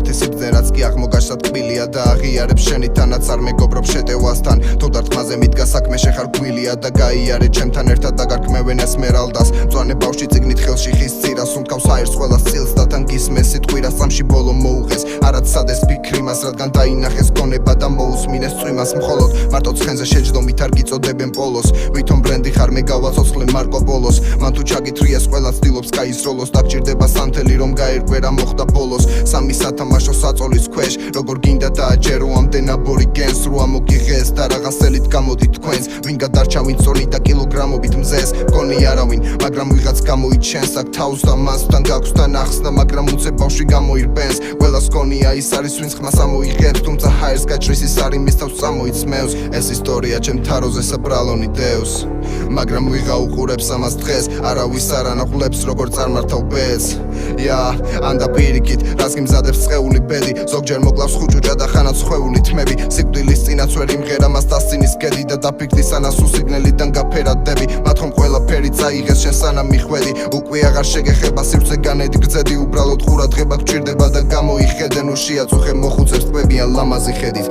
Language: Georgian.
ერთადერთი სიბრძნე რაც კი აღმოგაშსა ტკბილია და აღიარებ შენი თანაც არ მეგობრობ შეტევასთან თუ დარტყმაზე მიდგა საქმე შეხარ გვილია და გაიარე ჩემთან ერთად დაგარქმევენ ესმერალდას მწვანე ბავშვი წიგნით ხელში ხის წირას უმტკავს აირს ყველა სტილს და თან გისმენს სიტყვირას სამში ბოლო მოუღეს არაც სადეს ფიქრი მას რადგან დაინახეს გონება და მოусმინეს წვიმას მხოლოდ მარტო ცხენზე შეჯდომით არ გიწოდებენ პოლოს ვითომ ბრენდი ხარ მე გავაცოცხლე მარკო პოლოს მან თუ ჩაგითრიეს ყველა ცდილობს გაისროლოს დაგჭირდება სანთელი რომ გაერკვე რა მოხდა ბოლოს სამი სათამაშო საწოლის ქვეშ როგორ გინდა დააჯერო ამდენ აბორიგენს რო ამოგიღეს და რაღაცელით გამოდით თქვენს ვინ გადარჩა ვინ წონი და კილოგრამობით მზეს მგონი არავინ მაგრამ ვიღაც გამოიჩენს აქ თავს და მასთან გაქვს და ნახსნა მაგრამ უცე ბავშვი გამოირბენს ყველას გონია ის არის ვინც ხმას ამოიღებს თუმცა ჰაერს გაჭრის ის არის მის თავს წამოიცმევს ეს ისტორია ჩემ თაროზე საბრალონი დევს მაგრამ ვიღა უყურებს ამას დღეს არავის არ ანახულებს როგორ წარმართავ ბედს ანდა პირიქით რას გიმზადებს წყეული ბედი ზოგჯერ მოკლავს ხუჭუჭა და ხანაც ხვეული თმები სიკვდილის წინაც ვერ იმღერა მას დასცინის კედი და დაფიქრდი სანას უსიგნელიდან გაფერადები მათ ხომ ყველაფერი წაიღეს შენ სანამ მიხვედი უკვე აღარ შეგეხება სივრცე განედი გრძედი უბრალოდ ყურადღება გჭირდება და გამოიხედენ უშია წუხე მოხუცებს ტყვებიან ლამაზი ხედით